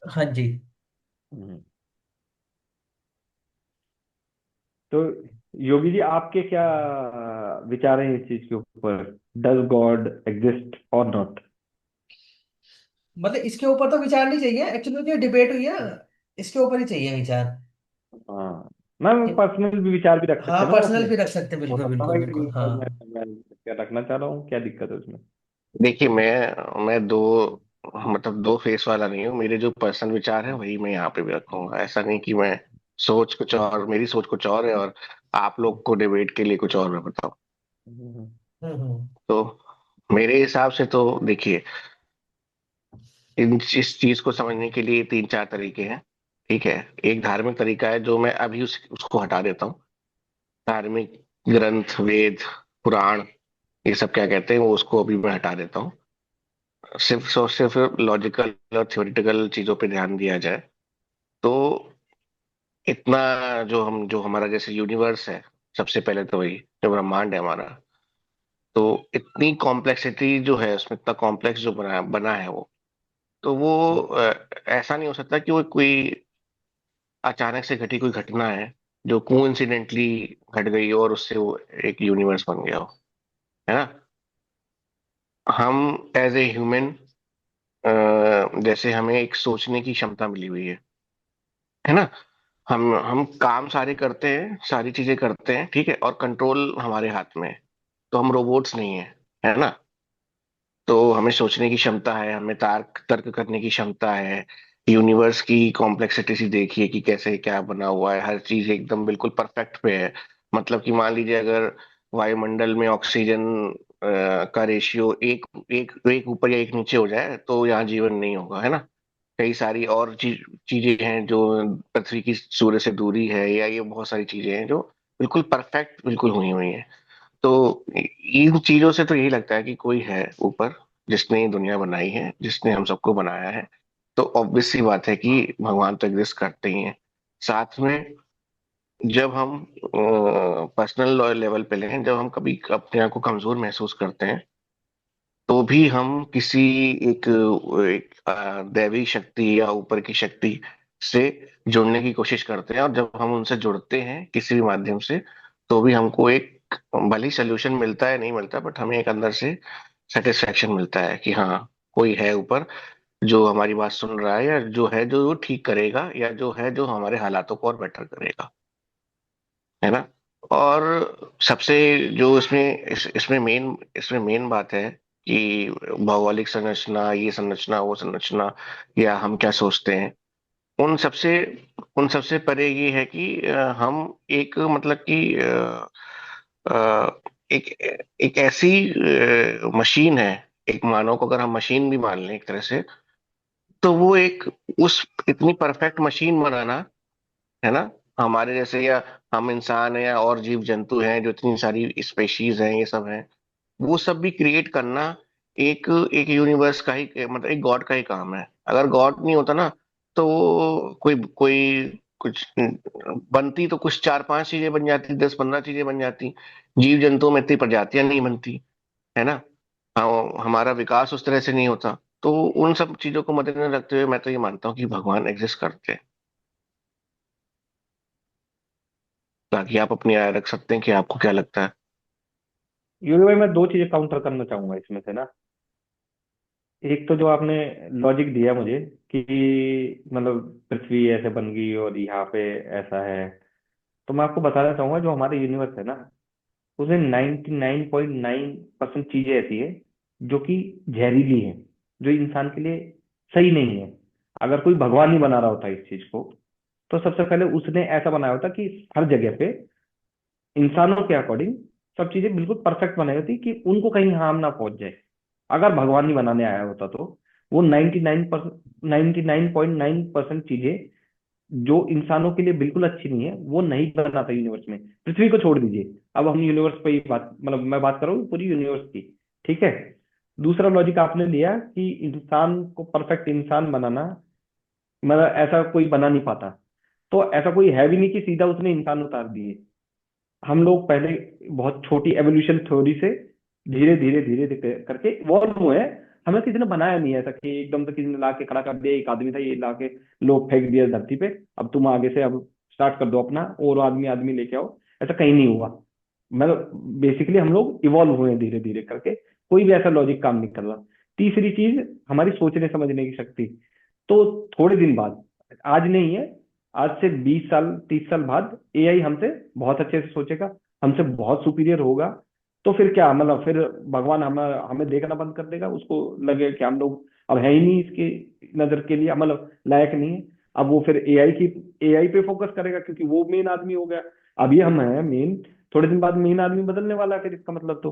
हाँ जी। हम्म। तो योगी जी, आपके क्या विचार हैं इस चीज के ऊपर? डज गॉड एग्जिस्ट और नॉट? मतलब इसके ऊपर तो विचार नहीं चाहिए, एक्चुअली जो डिबेट हुई है इसके ऊपर ही चाहिए विचार। हाँ, मैम पर्सनल भी विचार भी रख हाँ सकते हैं ना वो पर्सनल अपने। भी रख सकते हैं, हो बिल्कुल सकता बिल्कुल है कि बिल्कुल हाँ। मैं क्या रखना चाह रहा हूँ, क्या दिक्कत है उसमें? देखिए, मैं दो मतलब दो फेस वाला नहीं हूँ। मेरे जो पर्सनल विचार है वही मैं यहाँ पे भी रखूंगा। ऐसा नहीं कि मैं सोच कुछ और, मेरी सोच कुछ और है और आप लोग को डिबेट के लिए कुछ और मैं बताऊं। हम्म। हम्म। तो मेरे हिसाब से तो देखिए, इस चीज को समझने के लिए तीन चार तरीके हैं। ठीक है। एक धार्मिक तरीका है जो मैं अभी उसको हटा देता हूँ। धार्मिक ग्रंथ, वेद, पुराण, ये सब क्या कहते हैं वो, उसको अभी मैं हटा देता हूँ। सिर्फ लॉजिकल और थ्योरेटिकल चीजों पे ध्यान दिया जाए तो इतना, जो हमारा जैसे यूनिवर्स है, सबसे पहले तो वही जो ब्रह्मांड है हमारा, तो इतनी कॉम्प्लेक्सिटी जो है उसमें, इतना कॉम्प्लेक्स जो बना बना है वो, तो वो ऐसा नहीं हो सकता कि वो कोई अचानक से घटी कोई घटना है जो कोइंसिडेंटली घट गई और उससे वो एक यूनिवर्स बन गया हो। है ना? हम एज ए ह्यूमन, जैसे हमें एक सोचने की क्षमता मिली हुई है ना? हम काम सारे करते हैं, सारी चीजें करते हैं, ठीक है, और कंट्रोल हमारे हाथ में है। तो हम रोबोट्स नहीं है, है ना? तो हमें सोचने की क्षमता है, हमें तर्क तर्क करने की क्षमता है। यूनिवर्स की कॉम्प्लेक्सिटी सी देखिए कि कैसे क्या बना हुआ है, हर चीज एकदम बिल्कुल परफेक्ट पे है। मतलब कि मान लीजिए अगर वायुमंडल में ऑक्सीजन का रेशियो एक एक एक ऊपर या एक नीचे हो जाए तो यहाँ जीवन नहीं होगा, है ना? कई सारी और चीजें हैं जो पृथ्वी की सूर्य से दूरी है, या ये बहुत सारी चीजें हैं जो बिल्कुल परफेक्ट बिल्कुल हुई हुई हैं। तो इन चीजों से तो यही लगता है कि कोई है ऊपर, जिसने ये दुनिया बनाई है, जिसने हम सबको बनाया है। तो ऑब्वियस सी बात है कि भगवान तो एग्जिस्ट करते ही हैं। साथ में जब हम पर्सनल लेवल पे लें, जब हम कभी अपने आप को कमजोर महसूस करते हैं, तो भी हम किसी एक दैवी शक्ति या ऊपर की शक्ति से जुड़ने की कोशिश करते हैं। और जब हम उनसे जुड़ते हैं किसी भी माध्यम से, तो भी हमको एक, भले ही सोल्यूशन मिलता है नहीं मिलता, बट हमें एक अंदर से सेटिस्फेक्शन मिलता है कि हाँ, कोई है ऊपर जो हमारी बात सुन रहा है, या जो है जो वो ठीक करेगा, या जो है जो हमारे हालातों को और बेटर करेगा। है ना? और सबसे जो इसमें मेन बात है कि भौगोलिक संरचना, ये संरचना वो संरचना, या हम क्या सोचते हैं, उन सबसे उन सबसे परे ये है कि हम एक मतलब कि एक एक ऐसी मशीन है। एक मानव को अगर हम मशीन भी मान लें एक तरह से, तो वो एक, उस इतनी परफेक्ट मशीन बनाना, है ना, हमारे जैसे, या हम इंसान हैं या और जीव जंतु हैं जो इतनी सारी स्पेशीज हैं, ये सब हैं, वो सब भी क्रिएट करना एक एक यूनिवर्स का ही, मतलब एक गॉड का ही काम है। अगर गॉड नहीं होता ना, तो वो कोई कोई कुछ बनती तो कुछ चार पांच चीजें बन जाती, 10 15 चीजें बन जाती। जीव जंतुओं में इतनी प्रजातियां नहीं बनती, है ना? हमारा विकास उस तरह से नहीं होता। तो उन सब चीजों को मद्देनजर रखते हुए मैं तो ये मानता हूँ कि भगवान एग्जिस्ट करते हैं। ताकि आप अपनी राय रख सकते हैं कि आपको क्या लगता है। योगी भाई, मैं दो चीजें काउंटर करना चाहूंगा इसमें से ना। एक तो जो आपने लॉजिक दिया मुझे कि मतलब पृथ्वी ऐसे बन गई और यहाँ पे ऐसा है, तो मैं आपको बताना चाहूंगा जो हमारा यूनिवर्स है ना, उसमें 99.9% चीजें ऐसी है जो कि जहरीली हैं, जो इंसान के लिए सही नहीं है। अगर कोई भगवान ही बना रहा होता इस चीज को, तो सबसे पहले उसने ऐसा बनाया होता कि हर जगह पे इंसानों के अकॉर्डिंग सब चीजें बिल्कुल परफेक्ट बनाई होती कि उनको कहीं हार्म ना पहुंच जाए। अगर भगवान ही बनाने आया होता तो वो 99.9% चीजें जो इंसानों के लिए बिल्कुल अच्छी नहीं है वो नहीं बनाता यूनिवर्स में। पृथ्वी को छोड़ दीजिए, अब हम यूनिवर्स पे ही बात, मतलब मैं बात कर रहा हूँ पूरी यूनिवर्स की। ठीक है। दूसरा लॉजिक आपने लिया कि इंसान को परफेक्ट इंसान बनाना, मतलब ऐसा कोई बना नहीं पाता। तो ऐसा कोई है भी नहीं कि सीधा उसने इंसान उतार दिए। हम लोग पहले बहुत छोटी एवोल्यूशन थ्योरी से धीरे धीरे धीरे धीरे करके इवॉल्व हुए हैं। हमें किसी ने बनाया नहीं है ऐसा कि एकदम से किसी ने ला के खड़ा कर दिया, एक आदमी था ये ला के लोग फेंक दिया धरती पे, अब तुम आगे से अब स्टार्ट कर दो अपना, और आदमी आदमी लेके आओ। ऐसा कहीं नहीं हुआ। मतलब बेसिकली हम लोग इवॉल्व हुए हैं धीरे धीरे करके, कोई भी ऐसा लॉजिक काम नहीं कर रहा। तीसरी चीज, हमारी सोचने समझने की शक्ति। तो थोड़े दिन बाद, आज नहीं है, आज से 20 साल 30 साल बाद एआई हमसे बहुत अच्छे से सोचेगा, हमसे बहुत सुपीरियर होगा। तो फिर क्या, मतलब फिर भगवान हमें हमें देखना बंद कर देगा, उसको लगे कि हम लोग अब है ही नहीं इसकी नजर के लिए, मतलब लायक नहीं है। अब वो फिर एआई पे फोकस करेगा क्योंकि वो मेन आदमी हो गया। अभी हम हैं मेन, थोड़े दिन बाद मेन आदमी बदलने वाला है फिर, इसका मतलब तो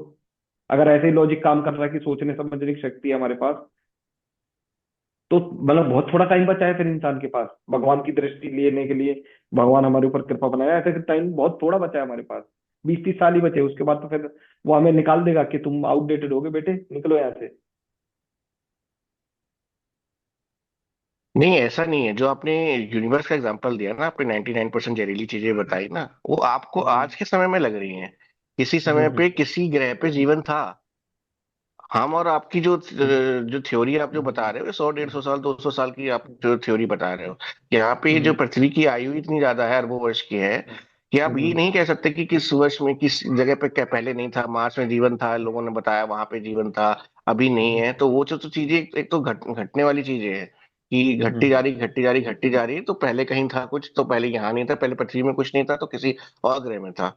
अगर ऐसे ही लॉजिक काम कर रहा है कि सोचने समझने की शक्ति है हमारे पास, तो मतलब बहुत थोड़ा टाइम बचा है फिर इंसान के पास भगवान की दृष्टि लेने के लिए, भगवान हमारे ऊपर कृपा बनाया, ऐसे फिर टाइम बहुत थोड़ा बचा है हमारे पास। 20 30 साल ही बचे, उसके बाद तो फिर वो हमें निकाल देगा कि तुम आउटडेटेड हो गए बेटे, निकलो यहाँ से। नहीं, ऐसा नहीं है। जो आपने यूनिवर्स का एग्जांपल दिया ना, आपने 99% जहरीली चीजें बताई ना, वो आपको हम्म। आज के समय में लग रही हैं। किसी समय हम्म। पे किसी ग्रह पे जीवन था। हम और आपकी जो थ्योरी आप जो बता रहे हो, 100 150 साल 200 साल की आप जो थ्योरी बता रहे हो, यहाँ पे जो हम्म। पृथ्वी की आयु इतनी ज्यादा है, अरबों वर्ष की है, कि आप ये हम्म। नहीं कह सकते कि किस वर्ष में किस जगह पे क्या पहले नहीं था। मार्स में जीवन था, लोगों ने बताया वहां पे जीवन था, अभी नहीं है। तो वो जो तो चीजें एक तो घटने वाली चीजें हैं कि घटती जा हम्म। रही घटती जा रही घटती जा रही। तो पहले कहीं था कुछ, तो पहले यहाँ नहीं था, पहले पृथ्वी में कुछ नहीं था, तो किसी और ग्रह में था।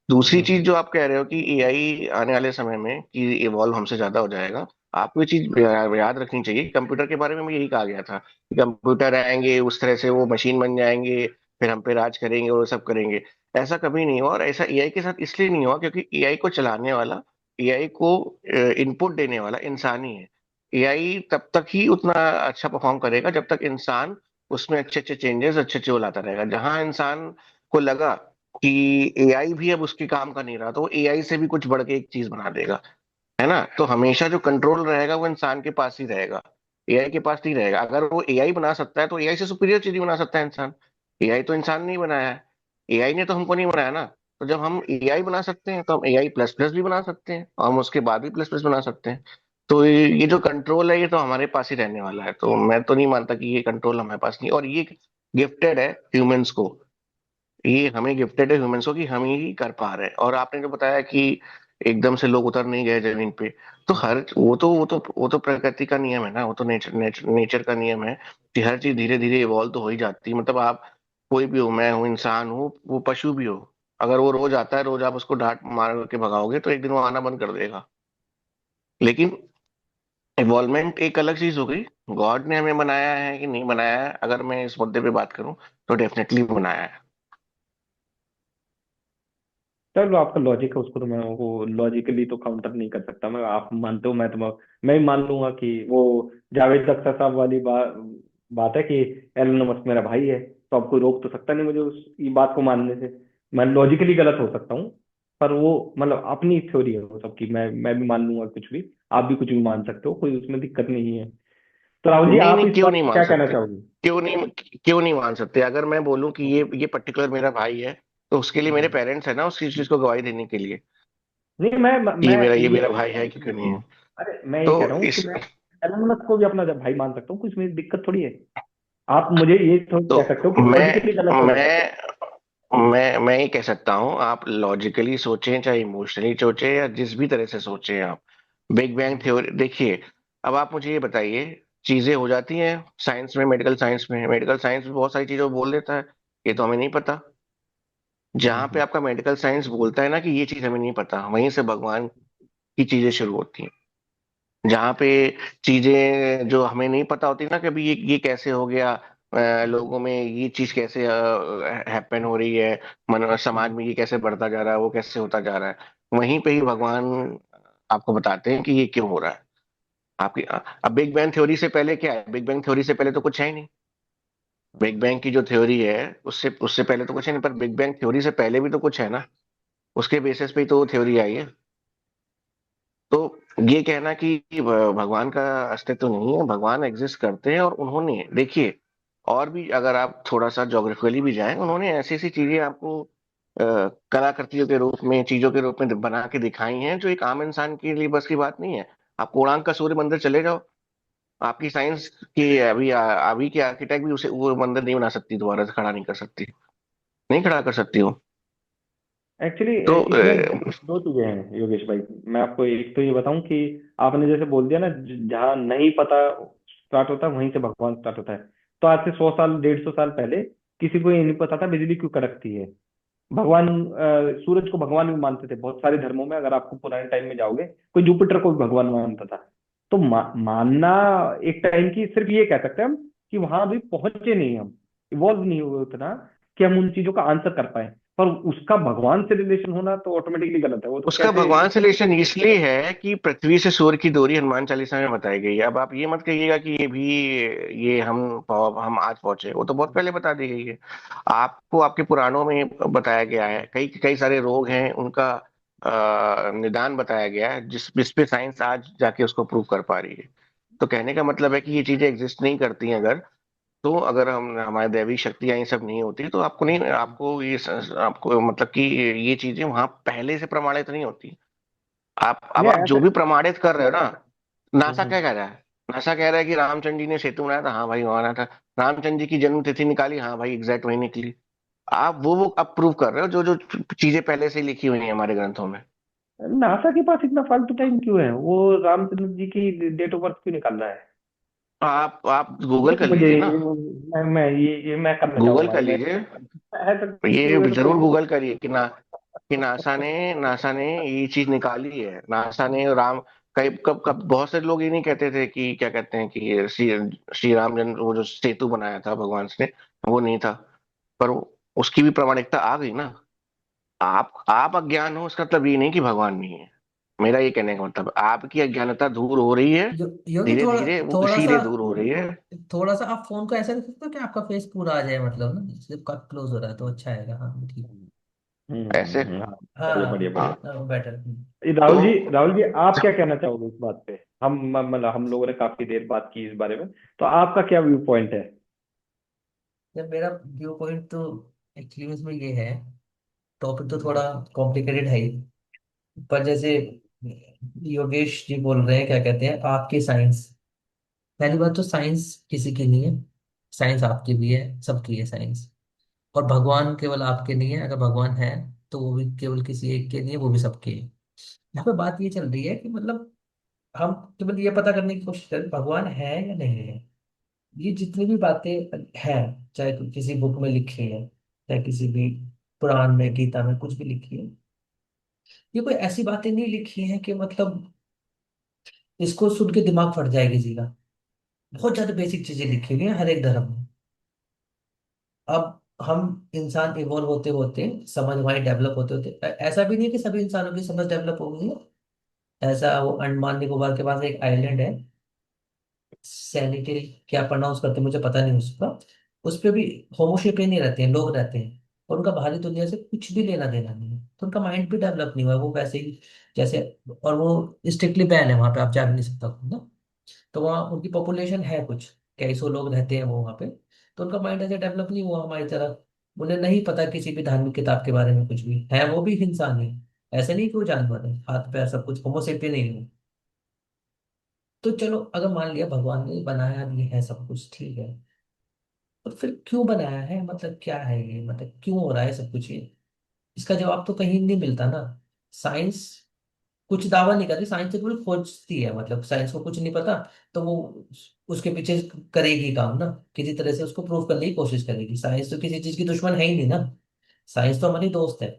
दूसरी चीज जो आप कह रहे हो कि एआई आने वाले समय में कि इवॉल्व हमसे ज्यादा हो जाएगा, आपको ये चीज याद रखनी चाहिए। कंप्यूटर के बारे में भी यही कहा गया था कि कंप्यूटर आएंगे, उस तरह से वो मशीन बन जाएंगे, फिर हम पे राज करेंगे और वो सब करेंगे। ऐसा कभी नहीं हुआ, और ऐसा एआई के साथ इसलिए नहीं हुआ क्योंकि एआई को चलाने वाला, एआई को इनपुट देने वाला इंसान ही है। एआई तब तक ही उतना अच्छा परफॉर्म करेगा जब तक इंसान उसमें अच्छे अच्छे चेंजेस अच्छे अच्छे वो लाता रहेगा। जहां इंसान को लगा कि एआई भी अब उसके काम का नहीं रहा, तो वो एआई से भी कुछ बढ़ के एक चीज बना देगा, है ना। तो हमेशा जो कंट्रोल रहेगा वो इंसान के पास ही रहेगा, एआई के पास नहीं रहेगा। अगर वो एआई बना सकता है तो एआई से सुपीरियर चीज ही बना सकता है इंसान। एआई तो इंसान नहीं बनाया है, एआई ने तो हमको नहीं बनाया ना। तो जब हम एआई बना सकते हैं तो हम एआई प्लस प्लस भी बना सकते हैं, और हम उसके बाद भी प्लस प्लस बना सकते हैं। तो ये जो कंट्रोल है ये तो हमारे पास ही रहने वाला है। तो मैं तो नहीं मानता कि ये कंट्रोल हमारे पास नहीं, और ये गिफ्टेड है ह्यूमंस को। ये हमें गिफ्टेड है ह्यूमंस को कि हम ही कर पा रहे हैं। और आपने जो बताया कि एकदम से लोग उतर नहीं गए जमीन पे, तो हर वो तो प्रकृति का नियम है ना, वो तो नेचर का नियम है कि हर चीज धीरे धीरे इवॉल्व तो हो ही जाती है। मतलब आप कोई भी हो, मैं हूँ, इंसान हूँ, वो पशु भी हो, अगर वो रोज आता है, रोज आप उसको डांट मार के भगाओगे तो एक दिन वो आना बंद कर देगा। लेकिन इवॉल्वमेंट एक अलग चीज हो गई। गॉड ने हमें बनाया है कि नहीं बनाया है, अगर मैं इस मुद्दे पे बात करूं तो डेफिनेटली बनाया है। चलो आपका लॉजिक है, उसको तो मैं वो लॉजिकली तो काउंटर नहीं कर सकता मैं। आप मानते हो, मैं भी मान लूंगा कि वो जावेद अख्तर साहब वाली बात है कि एलन मस्क मेरा भाई है, तो अब कोई रोक तो सकता नहीं मुझे उस ये बात को मानने से। मैं लॉजिकली गलत हो सकता हूँ, पर वो मतलब अपनी थ्योरी है वो सबकी, मैं भी मान लूंगा कुछ भी, आप भी कुछ भी मान सकते हो, कोई उसमें दिक्कत नहीं है। तो राहुल जी, नहीं आप नहीं, इस क्यों बात नहीं पे मान क्या कहना सकते? चाहोगे? क्यों नहीं मान सकते? अगर मैं बोलूं कि ये पर्टिकुलर मेरा भाई है, तो उसके लिए मेरे हम्म। पेरेंट्स है ना उस चीज को गवाही देने के लिए नहीं, कि ये ये मेरा भाई है कि क्यों नहीं है। अरे मैं ये तो कह रहा हूँ कि इस मैं एलन मस्क को भी अपना जब भाई मान सकता हूँ, कुछ मेरी दिक्कत थोड़ी है। आप मुझे ये थोड़ी तो कह सकते हो कि लॉजिकली मैं गलत हो। मैं ये कह सकता हूँ, आप लॉजिकली सोचें चाहे इमोशनली सोचें या जिस भी तरह से सोचें आप, बिग बैंग थ्योरी देखिए। अब आप मुझे ये बताइए, चीजें हो जाती हैं साइंस में, मेडिकल साइंस में बहुत सारी चीजों को बोल देता है, ये तो हमें नहीं पता। जहां पे आपका मेडिकल साइंस बोलता है ना कि ये चीज हमें नहीं पता, वहीं से भगवान की चीजें शुरू होती हैं। जहाँ पे चीजें जो हमें नहीं पता होती ना, कभी ये कैसे हो गया, लोगों में ये चीज कैसे हैपन हो रही है, मन समाज में ये कैसे बढ़ता जा रहा है, वो कैसे होता जा रहा है, वहीं पे ही भगवान आपको बताते हैं कि ये क्यों हो रहा है। आपकी अब बिग बैंग थ्योरी से पहले क्या है? बिग बैंग थ्योरी से पहले तो कुछ है ही नहीं। बिग बैंग की जो थ्योरी है उससे उससे पहले तो कुछ है नहीं, पर बिग बैंग थ्योरी से पहले भी तो कुछ है ना, उसके बेसिस पे ही तो थ्योरी आई है। तो ये कहना कि भगवान का अस्तित्व नहीं है, भगवान एग्जिस्ट करते हैं, और उन्होंने देखिए, और भी अगर आप थोड़ा सा ज्योग्राफिकली भी जाएं, उन्होंने ऐसी ऐसी चीजें आपको कलाकृतियों के रूप में, चीजों के रूप में बना के दिखाई हैं जो एक आम इंसान के लिए बस की बात नहीं है। आप कोणार्क का सूर्य मंदिर चले जाओ, आपकी साइंस की अभी अभी के आर्किटेक्ट भी उसे वो मंदिर नहीं बना सकती, दोबारा से खड़ा नहीं कर सकती, नहीं खड़ा कर सकती वो। एक्चुअली तो इसमें दो चीजें हैं योगेश भाई। मैं आपको एक तो ये बताऊं कि आपने जैसे बोल दिया ना, जहाँ नहीं पता स्टार्ट होता है वहीं से भगवान स्टार्ट होता है। तो आज से 100 साल 150 साल पहले किसी को ये नहीं पता था बिजली क्यों कड़कती है। भगवान सूरज को भगवान भी मानते थे बहुत सारे धर्मों में। अगर आपको पुराने टाइम में जाओगे, कोई जुपिटर को भी भगवान मानता था। तो मानना एक टाइम की, सिर्फ ये कह सकते हैं हम कि वहां अभी पहुंचे नहीं हम, इवॉल्व नहीं हुए उतना कि हम उन चीजों का आंसर कर पाए। पर उसका भगवान से रिलेशन होना तो ऑटोमेटिकली गलत है। वो तो उसका कैसे? भगवान से रिलेशन इसलिए है कि पृथ्वी से सूर्य की दूरी हनुमान चालीसा में बताई गई है। अब आप ये मत कहिएगा कि ये भी, ये हम आज पहुंचे, वो तो बहुत पहले बता दी गई है। आपको आपके पुराणों में बताया गया है, कई कई सारे रोग हैं उनका निदान बताया गया है, जिस पे साइंस आज जाके उसको प्रूव कर पा रही है। तो कहने का मतलब है कि ये चीजें एग्जिस्ट नहीं करती हैं अगर, तो अगर हम हमारी दैविक शक्तियां ये सब नहीं होती तो आपको नहीं, आपको आपको मतलब कि ये चीजें वहां पहले से प्रमाणित नहीं होती। आप अब नहीं आप जो ऐसे। भी प्रमाणित कर रहे हो ना, नासा हम्म। क्या कह रहा है? नासा कह रहा है कि रामचंद्र जी ने सेतु बनाया था, हाँ भाई वहां बना था। रामचंद्र जी की जन्म तिथि निकाली, हाँ भाई एग्जैक्ट वही निकली। आप वो अब प्रूव कर रहे हो जो जो चीजें पहले से ही लिखी हुई हैं हमारे ग्रंथों में। नासा के पास इतना फालतू टाइम क्यों है? वो रामचंद्र जी की डेट ऑफ बर्थ क्यों निकाल रहा है? आप गूगल कर मुझे लीजिए ना, मैं ये मैं करना गूगल चाहूंगा कर भाई। मैं लीजिए। ऐसा ये मेरे को जरूर गूगल करिए कि ना, कि नासा ने ये चीज निकाली है। नासा ने राम, कई कब कब बहुत से लोग ये नहीं कहते थे कि क्या कहते हैं कि ये श्री राम जन्म वो जो सेतु बनाया था भगवान से, वो नहीं था। पर उसकी भी प्रामाणिकता आ गई ना। आप अज्ञान हो इसका मतलब ये नहीं कि भगवान नहीं है। मेरा ये कहने का मतलब, आपकी अज्ञानता दूर हो रही है, योगी धीरे थोड़ा धीरे वो थोड़ा सा, इसीलिए दूर हो रही है। थोड़ा सा आप फोन को ऐसा रख सकते हो कि आपका फेस पूरा आ जाए, मतलब ना सिर्फ कट क्लोज हो रहा है तो अच्छा आएगा। हाँ ठीक। ऐसे, हाँ। हाँ बढ़िया बढ़िया बढ़िया। हाँ। बेटर। ये तो राहुल जी आप क्या कहना चाहोगे इस बात पे? मतलब हम लोगों ने काफी देर बात की इस बारे में, तो आपका क्या व्यू पॉइंट है? जब मेरा व्यू पॉइंट तो एक्चुअली इसमें ये है, टॉपिक तो थोड़ा कॉम्प्लिकेटेड है ही, पर जैसे योगेश जी बोल रहे हैं क्या कहते हैं आपकी साइंस, पहली बात तो साइंस किसी की नहीं है, साइंस आपकी भी है, सबकी है साइंस। और भगवान केवल आपके नहीं है, अगर भगवान है तो वो भी केवल किसी एक के नहीं है, वो भी सबके है। यहाँ पे बात ये चल रही है कि मतलब हम केवल ये पता करने की कोशिश करें भगवान है या नहीं है। ये जितनी भी बातें हैं, चाहे किसी बुक में लिखी है, चाहे किसी भी पुराण में गीता में कुछ भी लिखी है, ये कोई ऐसी बातें नहीं लिखी हैं कि मतलब इसको सुन के दिमाग फट जाए किसी का। बहुत ज्यादा बेसिक चीजें लिखी हुई हैं हर एक धर्म में। अब हम इंसान इवॉल्व होते होते, समझ हमारी डेवलप होते होते, ऐसा भी नहीं है कि सभी इंसानों की समझ डेवलप हो गई है। ऐसा वो अंडमान निकोबार के पास एक आइलैंड है, सैनिटरी क्या प्रोनाउंस करते हैं मुझे पता नहीं उसका, उस पे भी होमोसेपियन ही रहते हैं, लोग रहते हैं। और उनका बाहरी दुनिया से कुछ भी लेना देना नहीं है, तो उनका माइंड भी डेवलप नहीं हुआ है, वो वैसे ही जैसे। और वो स्ट्रिक्टली बैन है वहां पे, आप जा भी नहीं सकता ना। तो वहाँ उनकी पॉपुलेशन है कुछ, कई सौ लोग रहते हैं वो वहाँ पे। तो उनका माइंड ऐसे डेवलप नहीं हुआ हमारी तरह, उन्हें नहीं पता किसी भी धार्मिक किताब के बारे में कुछ भी, है वो भी इंसान है। ऐसे नहीं कि वो जानवर है, हाथ पैर सब कुछ होमोसेपियन नहीं है। तो चलो अगर मान लिया भगवान ने बनाया भी है सब कुछ ठीक है, तो फिर क्यों बनाया है, मतलब क्या है ये, मतलब क्यों हो रहा है सब कुछ ये। इसका जवाब तो कहीं नहीं मिलता ना। साइंस कुछ दावा नहीं करती, साइंस तो केवल खोजती है, मतलब साइंस को कुछ नहीं पता तो वो उसके पीछे करेगी काम ना, किसी तरह से उसको प्रूव करने की कोशिश करेगी। साइंस तो किसी चीज की दुश्मन है ही नहीं ना, साइंस तो हमारी दोस्त है।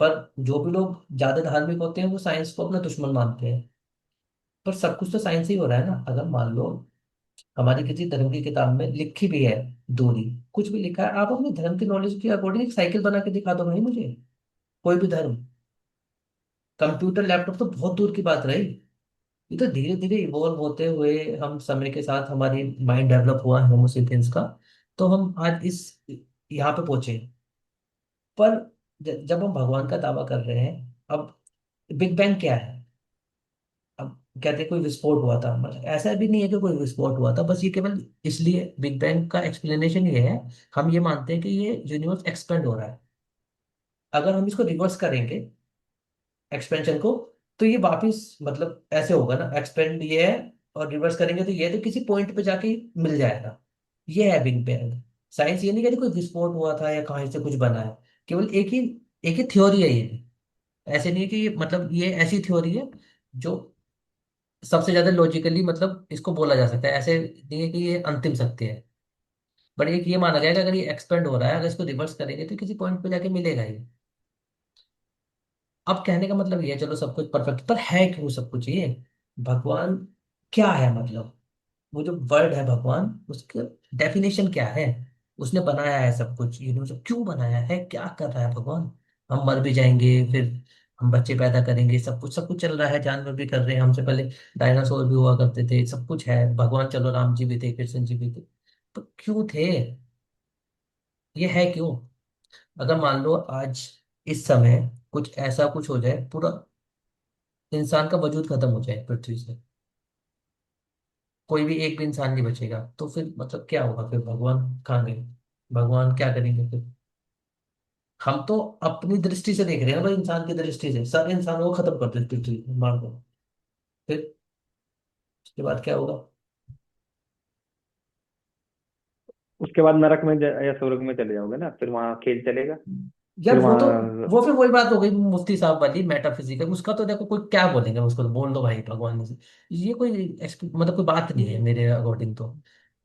पर जो भी लोग ज्यादा धार्मिक होते हैं वो साइंस को अपना दुश्मन मानते हैं। पर सब कुछ तो साइंस ही हो रहा है ना। अगर मान लो हमारी किसी धर्म की किताब में लिखी भी है दूरी, कुछ भी लिखा है, आप अपने धर्म की नॉलेज के अकॉर्डिंग एक साइकिल बना के दिखा दो भाई मुझे, कोई भी धर्म। कंप्यूटर लैपटॉप तो बहुत दूर की बात रही, ये तो धीरे धीरे इवॉल्व होते हुए हम समय के साथ हमारी माइंड डेवलप हुआ है होमोसेपियंस का, तो हम आज इस यहाँ पे पहुंचे। पर जब हम भगवान का दावा कर रहे हैं, अब बिग बैंग क्या है, अब कहते हैं कोई विस्फोट हुआ था, मतलब ऐसा भी नहीं है कि कोई विस्फोट हुआ था, बस ये केवल इसलिए बिग बैंग का एक्सप्लेनेशन ये है, हम ये मानते हैं कि ये यूनिवर्स एक्सपेंड हो रहा है। अगर हम इसको रिवर्स करेंगे एक्सपेंशन को, तो ये वापिस मतलब ऐसे होगा ना, एक्सपेंड ये है, और रिवर्स करेंगे तो ये तो किसी पॉइंट पे जाके मिल जाएगा। ये है बिग बैंग। साइंस ये नहीं कहती कोई विस्फोट हुआ था या कहीं से कुछ बना है। केवल एक ही थ्योरी है ये। ऐसे नहीं है कि मतलब ये ऐसी थ्योरी है जो सबसे ज्यादा लॉजिकली मतलब इसको बोला जा सकता है। ऐसे नहीं है कि ये अंतिम सत्य है। बट एक ये माना गया कि अगर ये एक्सपेंड हो रहा है, अगर इसको रिवर्स करेंगे तो किसी पॉइंट पे जाके मिलेगा ही। अब कहने का मतलब ये है, चलो सब कुछ परफेक्ट, पर है क्यों सब कुछ ये? भगवान क्या है मतलब? वो जो वर्ड है भगवान, उसके डेफिनेशन क्या है? उसने बनाया है सब कुछ, यूनिवर्स क्यों बनाया है, क्या कर रहा है भगवान? हम मर भी जाएंगे, फिर हम बच्चे पैदा करेंगे, सब कुछ चल रहा है, जानवर भी कर रहे हैं, हमसे पहले डायनासोर भी हुआ करते थे, सब कुछ है। भगवान चलो राम जी भी थे, कृष्ण जी भी थे, तो क्यों थे? ये है क्यों? अगर मान लो आज इस समय कुछ ऐसा कुछ हो जाए, पूरा इंसान का वजूद खत्म हो जाए पृथ्वी से, कोई भी एक भी इंसान नहीं बचेगा, तो फिर मतलब क्या होगा? फिर भगवान कहाँ गए? भगवान क्या करेंगे फिर? हम तो अपनी दृष्टि से देख रहे हैं ना भाई, इंसान की दृष्टि से सब इंसानों को खत्म कर देते पृथ्वी पे, मार दो। फिर उसके बाद क्या होगा? उसके बाद नरक में या स्वर्ग में चले जाओगे ना, फिर वहां खेल चलेगा। यार फिर वो तो, वहां वो फिर वही बात हो गई मुफ्ती साहब वाली मेटाफिजिकल, उसका तो देखो कोई क्या बोलेंगे, उसको तो बोल दो भाई भगवान ने ये कोई मतलब कोई बात नहीं है मेरे अकॉर्डिंग तो।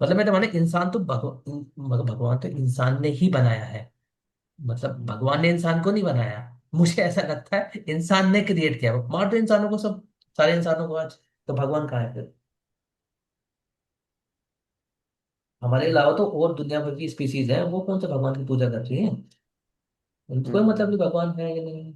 मतलब मैं तो माने इंसान तो मतलब भगवान तो इंसान ने ही बनाया है। मतलब भगवान ने इंसान को नहीं बनाया। मुझे ऐसा लगता है इंसान ने क्रिएट किया। मार दो इंसानों को सब, सारे इंसानों को आज, तो भगवान कहाँ है फिर? हमारे अलावा तो और दुनिया भर की स्पीसीज है, वो कौन सा भगवान की पूजा कर रही है? उनको कोई मतलब हम्म। नहीं भगवान है या नहीं।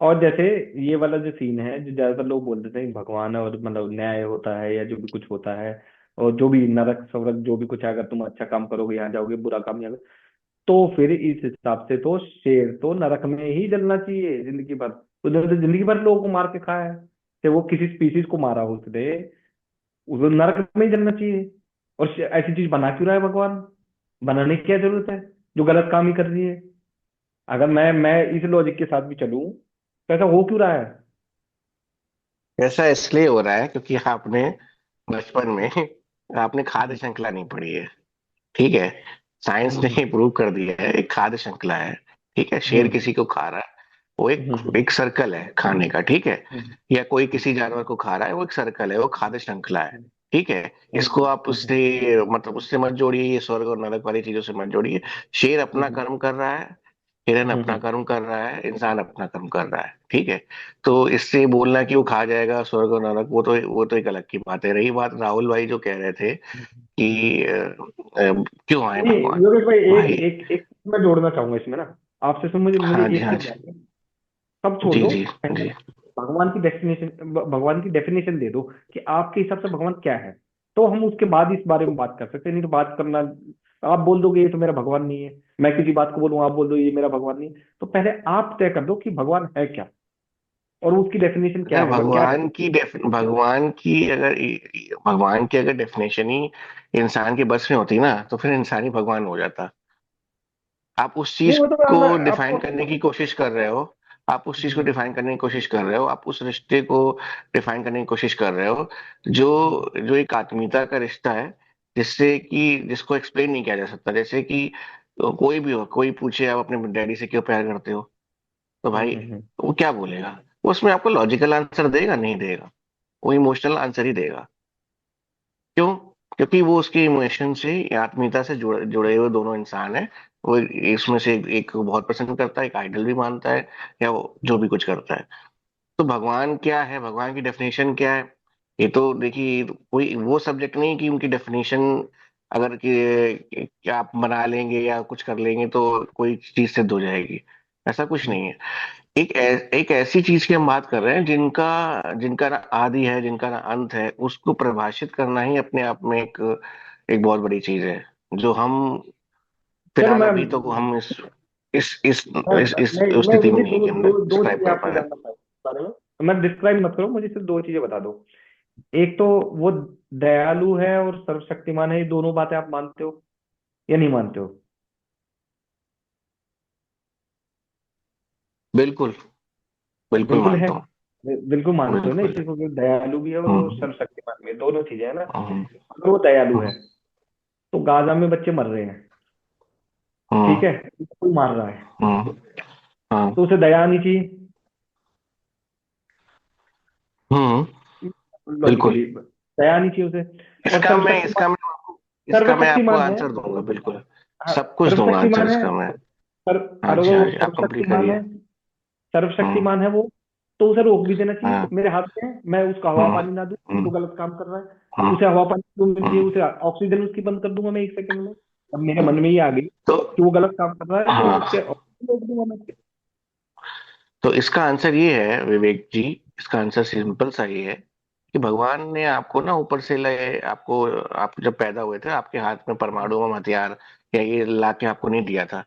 और जैसे ये वाला जो सीन है, जो ज्यादातर लोग बोलते थे कि भगवान है और मतलब न्याय होता है या जो भी कुछ होता है, और जो भी नरक स्वर्ग जो भी कुछ है, अगर तुम अच्छा काम करोगे यहाँ जाओगे, बुरा काम यहाँ, तो फिर इस हिसाब से तो शेर तो नरक में ही जलना चाहिए जिंदगी भर। उधर तो जिंदगी भर लोगों को मार के खाया है, चाहे वो किसी स्पीसीज को मारा हो उसने, उसे नरक में ही जलना चाहिए। और ऐसी चीज बना क्यों रहा है भगवान? बनाने की क्या जरूरत है जो गलत काम ही कर रही है? अगर मैं इस लॉजिक के साथ भी चलूं तो ऐसा हो क्यों रहा है? ऐसा इसलिए हो रहा है क्योंकि आपने बचपन में आपने खाद्य श्रृंखला नहीं पढ़ी है। ठीक है। साइंस हम्म। ने प्रूव कर दिया है, एक खाद्य श्रृंखला है। ठीक है, शेर हम्म। किसी को खा रहा है, वो एक हम्म। एक सर्कल है खाने का। ठीक है। हम्म। या कोई किसी जानवर को खा रहा है, वो एक सर्कल है, वो खाद्य श्रृंखला है। हम्म। ठीक है। इसको आप उससे मतलब उससे मत जोड़िए, ये स्वर्ग और नरक वाली चीजों से मत जोड़िए। शेर अपना कर्म कर रहा है, हिरन अपना हम्म। कर्म कर रहा है, इंसान अपना कर्म कर रहा है। ठीक है। तो इससे बोलना कि वो खा जाएगा स्वर्ग और नरक, वो तो एक अलग की बात है। रही बात राहुल भाई जो कह रहे थे कि क्यों आए नहीं भगवान। योगेश भाई, एक भाई, एक एक मैं जोड़ना चाहूंगा इसमें ना आपसे। सुन, मुझे मुझे हाँ जी, एक हाँ चीज जी, जाननी है। सब छोड़ जी दो, जी पहले जी। भगवान की डेफिनेशन दे दो कि आपके हिसाब से भगवान क्या है। तो हम उसके बाद इस बारे में बात कर सकते हैं, नहीं तो बात करना, आप बोल दोगे ये तो मेरा भगवान नहीं है, मैं किसी बात को बोलूँ आप बोल दो ये मेरा भगवान नहीं है, तो पहले आप तय कर दो कि भगवान है क्या और उसकी डेफिनेशन क्या अगर है, वह क्या है। भगवान की अगर डेफिनेशन ही इंसान के बस में होती ना, तो फिर इंसान ही भगवान हो जाता। आप उस चीज नहीं वो तो को मैं डिफाइन आपको। करने की कोशिश कर रहे हो। आप उस चीज को हम्म। डिफाइन करने की कोशिश कर रहे हो, आप उस रिश्ते को डिफाइन करने की कोशिश कर रहे हो, जो हम्म। जो एक आत्मीयता का रिश्ता है, जिससे कि जिसको एक्सप्लेन नहीं किया जा सकता। जैसे कि कोई भी हो, कोई पूछे आप अपने डैडी से क्यों प्यार करते हो, तो हम्म। भाई हम्म। वो क्या बोलेगा? वो उसमें आपको लॉजिकल आंसर देगा? नहीं देगा। वो इमोशनल आंसर ही देगा। क्यों? क्योंकि वो उसके इमोशन से या आत्मीयता से जुड़े हुए दोनों इंसान हैं। वो इसमें से एक को बहुत पसंद करता है, एक आइडल भी मानता है, या वो जो भी कुछ करता है। तो भगवान क्या है, भगवान की डेफिनेशन क्या है? ये तो देखिए, कोई वो सब्जेक्ट नहीं कि उनकी डेफिनेशन अगर कि आप बना लेंगे या कुछ कर लेंगे तो कोई चीज सिद्ध हो जाएगी। ऐसा कुछ नहीं है। एक ऐसी चीज की हम बात कर रहे हैं जिनका जिनका ना आदि है, जिनका ना अंत है, उसको परिभाषित करना ही अपने आप में एक बहुत बड़ी चीज है, जो हम चलो फिलहाल मैं अभी तो हम इस इस मैं इस मैं स्थिति में मुझे नहीं है दो कि हम दो दो डिस्क्राइब चीजें कर आपसे पाए। जानना चाहूँ इस बारे में। तो मैं डिस्क्राइब मत करो, मुझे सिर्फ दो चीजें बता दो। एक तो वो दयालु है और सर्वशक्तिमान है, ये दोनों बातें आप मानते हो या नहीं मानते हो? बिल्कुल, बिल्कुल बिल्कुल है। मानता हूँ। बिल्कुल मानते हो ना इस बिल्कुल। चीज को कि दयालु भी है और वो हम्म। सर्वशक्तिमान भी है, दोनों चीजें है ना। हम्म। अगर वो दयालु है हम्म। तो गाजा में बच्चे मर रहे हैं, हम्म। ठीक है, कोई मार रहा है, हम्म। हाँ। तो उसे दया आनी चाहिए हम्म। बिल्कुल। लॉजिकली, दया आनी चाहिए उसे। और इसका मैं आपको सर्वशक्तिमान है। आंसर दूंगा बिल्कुल। हाँ, सब कुछ दूंगा आंसर सर्वशक्तिमान है। इसका मैं। पर हाँ अगर जी, हाँ वो जी, आप कंप्लीट सर्वशक्तिमान करिए। है, हम्म। सर्वशक्तिमान है वो, तो उसे रोक भी देना चाहिए, हम्म। मेरे हाथ में है, मैं उसका हवा हम्म। पानी ना दूं, हम्म। वो गलत काम कर रहा है। हम्म। उसे हवा पानी क्यों मिल रही है, हम्म। उसे ऑक्सीजन उसकी बंद कर दूंगा मैं 1 सेकंड में। अब मेरे मन में ये आ गई तो कि वो गलत काम कर रहा है, तो उसके हाँ, ऑक्सीजन रोक दूंगा मैं। तो इसका आंसर ये है विवेक जी, इसका आंसर सिंपल सा ये है कि भगवान ने आपको ना ऊपर से ले आपको, आप जब पैदा हुए थे आपके हाथ में परमाणु बम हथियार या ये ला के आपको नहीं दिया था।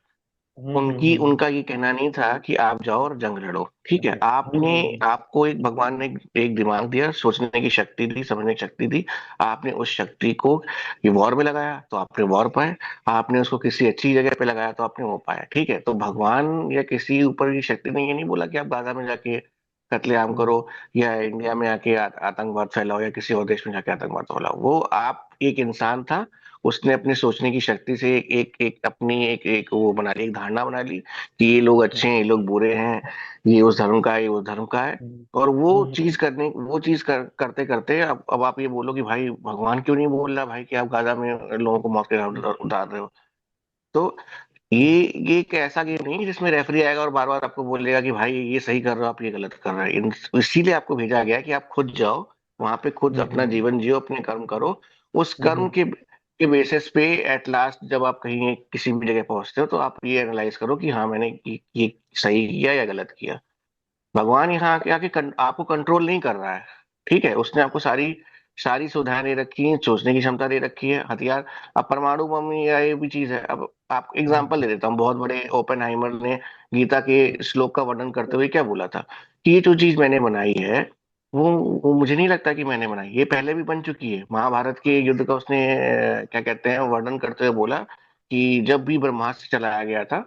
उनकी हम्म। उनका ये कहना नहीं था कि आप जाओ और जंग लड़ो, ठीक है। आपने हम्म। आपको एक भगवान ने एक दिमाग दिया, सोचने की शक्ति दी, समझने की शक्ति दी। आपने उस शक्ति को ये वॉर में लगाया तो आपने वॉर पाए। आपने उसको किसी अच्छी जगह पे लगाया तो आपने वो पाया, ठीक है। तो भगवान या किसी ऊपर की शक्ति ने ये नहीं बोला कि आप गाजा में जाके कत्लेआम हम्म। करो या इंडिया में आके आतंकवाद फैलाओ या किसी और देश में जाके आतंकवाद फैलाओ। वो आप एक इंसान था, उसने अपनी सोचने की शक्ति से एक अपनी एक वो बना ली, एक धारणा बना ली कि ये लोग अच्छे हैं, ये लोग बुरे हैं, ये उस धर्म का है, ये उस धर्म का है। हम्म। और हम्म। वो चीज करते करते अब आप ये बोलो कि भाई भगवान क्यों नहीं बोल रहा भाई कि आप गाजा में लोगों को मौत के घाट उतार रहे हो। तो ये एक ऐसा गेम नहीं है जिसमें रेफरी आएगा और बार बार आपको बोलेगा कि भाई ये सही कर रहे हो, आप ये गलत कर रहे हो। इसीलिए आपको भेजा गया है कि आप खुद जाओ वहां पे, खुद हम्म। अपना जीवन जियो, अपने कर्म करो। उस हम्म। कर्म के बेसिस पे एट लास्ट जब आप कहीं किसी भी जगह पहुंचते हो तो आप ये एनालाइज करो कि हाँ मैंने ये सही किया या गलत किया। भगवान यहाँ आके आपको कंट्रोल नहीं कर रहा है, ठीक है। उसने आपको सारी सारी सुविधाएं दे रखी है, सोचने की क्षमता दे रखी है, हथियार। अब परमाणु बम या ये भी चीज है। अब आपको एग्जांपल दे देता हूँ, बहुत बड़े ओपेनहाइमर ने गीता के श्लोक का वर्णन करते हुए क्या बोला था कि ये जो चीज मैंने बनाई है वो वो मुझे नहीं लगता कि मैंने बनाई, ये पहले भी बन चुकी है। महाभारत के युद्ध का उसने क्या कहते हैं वर्णन करते हुए बोला कि जब भी ब्रह्मास्त्र चलाया गया था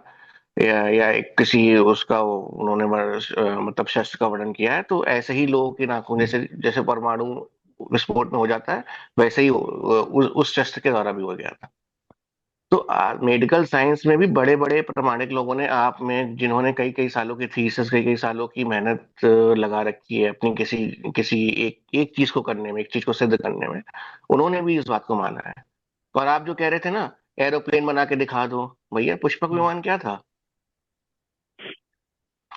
या एक किसी उसका उन्होंने मतलब शस्त्र का वर्णन किया है, तो ऐसे ही लोगों की नाखून जैसे जैसे परमाणु विस्फोट में हो जाता है, वैसे ही उस शस्त्र के द्वारा भी हो गया था। तो मेडिकल साइंस में भी बड़े बड़े प्रामाणिक लोगों ने आप में, जिन्होंने कई कई सालों की थीसिस, कई कई सालों की मेहनत लगा रखी है अपनी किसी किसी एक एक चीज को करने में, एक चीज को सिद्ध करने में, उन्होंने भी इस बात को माना है। और आप जो कह रहे थे ना एरोप्लेन बना के दिखा दो, भैया पुष्पक विमान क्या था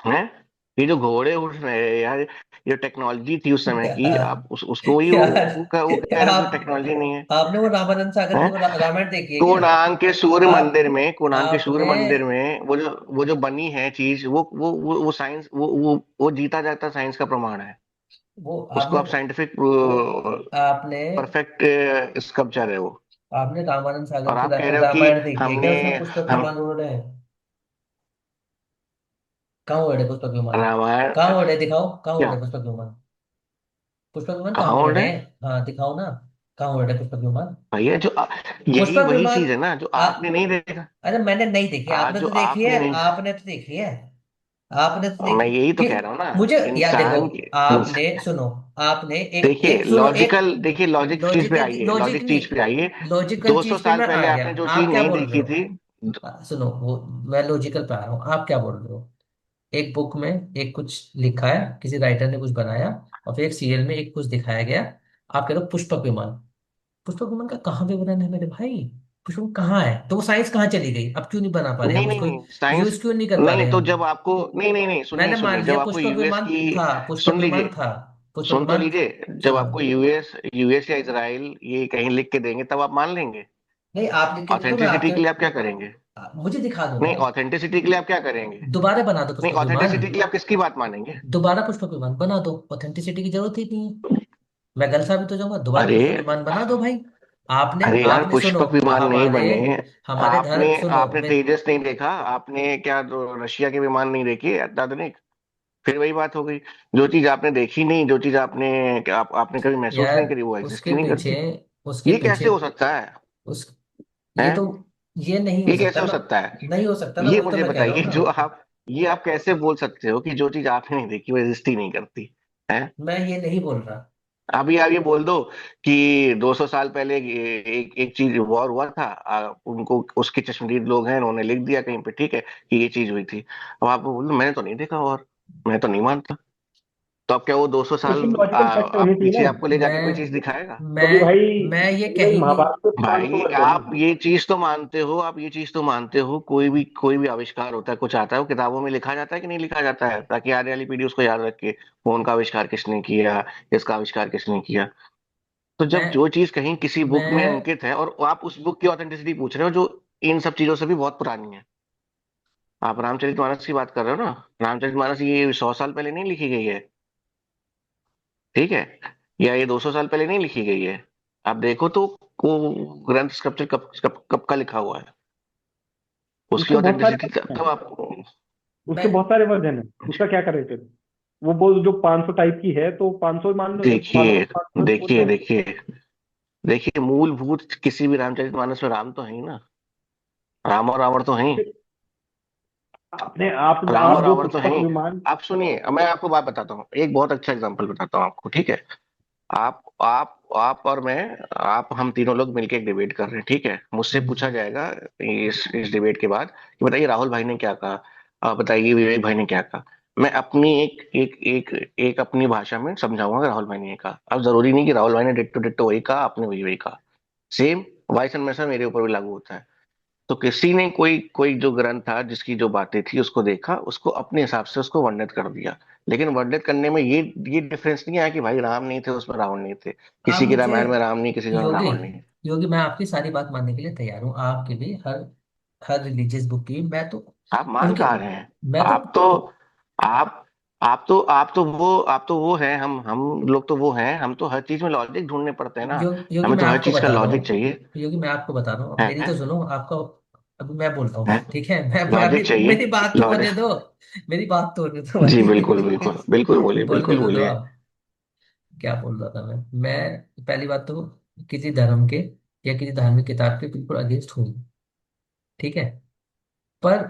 है। ये जो घोड़े उड़ रहे हैं यार, ये टेक्नोलॉजी थी उस समय की, यार आप उसको ही वो कह रहे हो कि टेक्नोलॉजी नहीं है। आपने वो रामानंद सागर की हैं? वो रामायण देखी है क्या? कोणार्क आप के सूर्य आपने मंदिर में वो जो बनी है चीज, वो साइंस, वो जीता जाता साइंस का प्रमाण है। वो उसको आपने आप साइंटिफिक आपने परफेक्ट स्कल्पचर है वो। आपने रामानंद सागर और की आप कह रहे हो कि रामायण देखी है क्या? हमने उसमें पुष्पक हम विमान उड़ रहे हैं। कहाँ उड़े पुष्पक विमान? रामायण कहाँ उड़े दिखाओ, कहाँ क्या, उड़े पुष्पक विमान? पुष्पक विमान कहाँ कहाँ उड़ उड़ रहे रहे हैं हैं? हाँ दिखाओ ना, कहाँ उड़ रहे पुष्पक विमान? भैया? यही पुष्पक वही विमान चीज है ना जो आ, आपने नहीं देखा। अरे मैंने नहीं देखी, आज आपने जो तो देखी आपने है, नहीं, आपने तो देखी है, आपने तो मैं देखी यही तो कि कह रहा हूँ ना मुझे याद देखो। इंसान की आपने सुनो, आपने एक देखिए एक सुनो एक देखिए लॉजिक चीज पे लॉजिकल आइए, लॉजिक लॉजिक चीज पे नहीं, आइए। लॉजिकल 200 चीज पे साल मैं आ पहले गया, आपने जो चीज आप क्या नहीं बोल रहे देखी हो? थी। सुनो वो, मैं लॉजिकल पे आ रहा हूँ, आप क्या बोल रहे हो? एक बुक में एक कुछ लिखा है, किसी राइटर ने कुछ बनाया, और फिर एक सीरियल में एक कुछ दिखाया गया। आप कह रहे हो पुष्पक विमान। पुष्पक विमान का कहाँ विवरण है मेरे भाई? पुष्पक कहाँ है? तो वो साइंस कहाँ चली गई? अब क्यों नहीं बना पा रहे नहीं हम नहीं उसको? नहीं साइंस, यूज क्यों नहीं कर पा नहीं रहे नहीं, तो हम? जब आपको, नहीं नहीं नहीं, सुनिए मैंने सुनिए, मान जब लिया आपको पुष्पक यूएस विमान की, था, पुष्पक सुन विमान लीजिए, था, पुष्पक सुन तो विमान। लीजिए, जब सुनो, आपको यूएस या इसराइल ये कहीं लिख के देंगे तब आप मान लेंगे। नहीं आप लिख के दे दो, मैं ऑथेंटिसिटी आपके के लिए आप क्या करेंगे? मुझे दिखा दो ना। नहीं, ऑथेंटिसिटी के लिए आप क्या करेंगे? दोबारा बना दो नहीं, पुष्पक विमान। ऑथेंटिसिटी के लिए आप किसकी बात मानेंगे? दोबारा पुष्पक विमान बना दो, ऑथेंटिसिटी की जरूरत ही नहीं है। मैं गलत साबित हो जाऊंगा, दोबारा अरे पुष्पक विमान बना दो भाई। आपने अरे यार, आपने सुनो, पुष्पक विमान नहीं हमारे बने। हमारे आपने धर्म सुनो आपने मैं, तेजस नहीं देखा, आपने क्या रशिया के विमान नहीं देखे अत्याधुनिक? फिर वही बात हो गई। जो चीज आपने देखी नहीं, जो चीज आपने कभी महसूस यार नहीं करी, वो एग्जिस्ट उसके ही नहीं पीछे, करती। उसके ये पीछे कैसे हो सकता है? उस ये तो, हैं? ये नहीं हो ये सकता कैसे हो ना। सकता है? नहीं हो सकता ना, ये वही तो मुझे मैं कह रहा हूँ बताइए, ना। जो आप ये आप कैसे बोल सकते हो कि जो चीज आपने नहीं देखी वो एग्जिस्ट ही नहीं करती? हैं? मैं ये नहीं बोल रहा। अभी आप ये बोल दो कि 200 साल पहले एक एक चीज वॉर हुआ था, उनको उसके चश्मदीद लोग हैं, उन्होंने लिख दिया कहीं पे, ठीक है, कि ये चीज हुई थी। अब आप बोल दो मैंने तो नहीं देखा वॉर, मैं तो नहीं मानता। तो अब क्या वो 200 तो साल इसकी लॉजिकल फैक्ट होनी आप चाहिए पीछे ना। आपको ले जाके कोई मैं चीज दिखाएगा? क्योंकि भाई मैं ये क्योंकि भाई कह ही नहीं। महाभारत के 500 भाई वर्ष है ना। आप ये चीज तो मानते हो, आप ये चीज तो मानते हो, कोई भी आविष्कार होता है, कुछ आता है, वो किताबों में लिखा जाता है कि नहीं लिखा जाता है, ताकि आने वाली पीढ़ी उसको याद रखे, फोन का आविष्कार किसने किया, इसका आविष्कार किसने किया। तो मैं जब जो चीज कहीं किसी बुक में मैं अंकित है, और आप उस बुक की ऑथेंटिसिटी पूछ रहे हो जो इन सब चीजों से भी बहुत पुरानी है। आप रामचरितमानस की बात कर रहे हो ना, रामचरितमानस ये 100 साल पहले नहीं लिखी गई है, ठीक है, या ये 200 साल पहले नहीं लिखी गई है। आप देखो तो वो ग्रंथ स्क्रप्चर कब का लिखा हुआ है, उसकी उसके बहुत सारे ऑथेंटिसिटी वर्जन हैं। तब आपको। उसके मैं बहुत सारे वर्जन है, उसका क्या करें फिर। वो बोल जो 500 टाइप की है तो 500 ही मान लो, जब देखिए 500 बोल देखिए रहे हैं। देखिए देखिए मूलभूत किसी भी रामचरितमानस में राम तो है ही ना, राम और रावण तो है ही। फिर आपने राम और आप जो रावण तो है पुष्पक ही। विमान। आप सुनिए, अब मैं आपको बात बताता हूँ, एक बहुत अच्छा एग्जांपल बताता हूँ आपको, ठीक है। आप और मैं, आप हम तीनों लोग मिलके एक डिबेट कर रहे हैं, ठीक है, मुझसे पूछा जाएगा इस डिबेट के बाद कि बताइए राहुल भाई ने क्या कहा, बताइए विवेक भाई ने क्या कहा। मैं अपनी एक एक एक एक अपनी भाषा में समझाऊंगा कि राहुल भाई ने ये कहा। अब जरूरी नहीं कि राहुल भाई ने डिट्टो डिट्टो वही कहा, आपने वही कहा। सेम वाइस एंड वर्सा मेरे ऊपर भी लागू होता है। तो किसी ने कोई कोई जो ग्रंथ था, जिसकी जो बातें थी, उसको देखा, उसको अपने हिसाब से उसको वर्णित कर दिया। लेकिन वर्णित करने में ये डिफरेंस नहीं आया कि भाई राम नहीं थे उसमें, रावण नहीं थे, आप किसी की मुझे, रामायण में राम नहीं, किसी में योगी रावण नहीं। योगी मैं आपकी सारी बात मानने के लिए तैयार हूँ, आपके भी हर हर रिलीजियस बुक की मैं तो आप मान उनके कहाँ रहे हैं? मैं तो आप तो आप आप तो वो हैं, हम लोग तो वो हैं, हम तो हर चीज में लॉजिक ढूंढने पड़ते हैं ना। योगी हमें मैं तो हर आपको चीज का बता रहा लॉजिक हूँ, चाहिए। योगी मैं आपको बता रहा हूँ, अब मेरी है, तो सुनो आपका। अभी मैं बोलता है, हूँ, ठीक है, मैं अभी लॉजिक चाहिए, मेरी बात तो होने लॉजिक। दो, मेरी बात तो होने दो जी भाई। बिल्कुल बिल्कुल बिल्कुल बोलिए, बोलने बिल्कुल दो बोलिए। आप। क्या बोल रहा था मैं पहली बात तो किसी धर्म के या किसी धार्मिक किताब के बिल्कुल अगेंस्ट हूँ, ठीक है, पर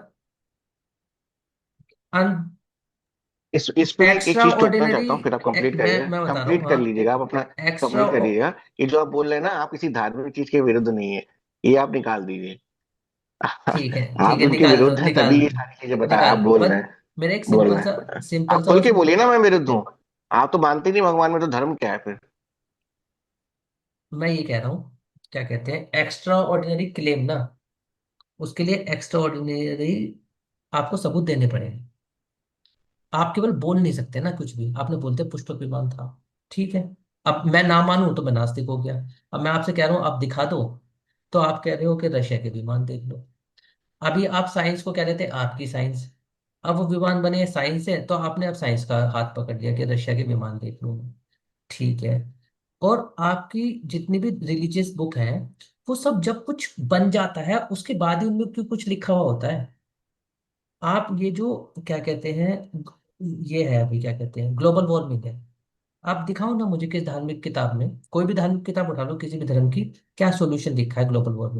इस पे एक एक्स्ट्रा चीज टोकना ऑर्डिनरी, चाहता हूँ, फिर आप कंप्लीट करिएगा, मैं बता रहा हूँ, कंप्लीट कर हाँ। लीजिएगा आप अपना, एक्स्ट्रा, कंप्लीट करिएगा। ये जो आप बोल रहे हैं ना, आप किसी धार्मिक चीज के विरुद्ध नहीं है, ये आप निकाल दीजिए। ठीक आप है, उनके निकाल दो, विरुद्ध हैं निकाल तभी दो, ये सारी चीजें बता आप निकाल दो, बोल पर रहे हैं, मेरा एक बोल सिंपल रहे सा, हैं। सिंपल आप सा खुल बस। के बोलिए ना मैं विरुद्ध हूँ। आप तो मानते ही नहीं भगवान में, तो धर्म क्या है फिर? मैं ये कह रहा हूँ, क्या कहते हैं, एक्स्ट्रा ऑर्डिनरी क्लेम ना, उसके लिए एक्स्ट्रा ऑर्डिनरी आपको सबूत देने पड़ेंगे। आप केवल बोल नहीं सकते ना कुछ भी, आपने बोलते पुष्पक विमान था, ठीक है, अब मैं ना मानूं तो मैं नास्तिक हो गया। अब मैं आपसे कह रहा हूँ आप दिखा दो, तो आप कह रहे हो कि रशिया के विमान देख लो। अभी आप साइंस को कह रहे थे आपकी साइंस, अब वो विमान बने साइंस है, तो आपने अब साइंस का हाथ पकड़ लिया कि रशिया के विमान देख लो, ठीक है। और आपकी जितनी भी रिलीजियस बुक है, वो सब जब कुछ बन जाता है उसके बाद ही उनमें क्यों कुछ लिखा हुआ होता है। आप ये जो क्या कहते हैं, ये है अभी क्या कहते हैं ग्लोबल वार्मिंग है, आप दिखाओ ना मुझे किस धार्मिक किताब में, कोई भी धार्मिक किताब उठा लो किसी भी धर्म की, क्या सॉल्यूशन लिखा है ग्लोबल वार्मिंग।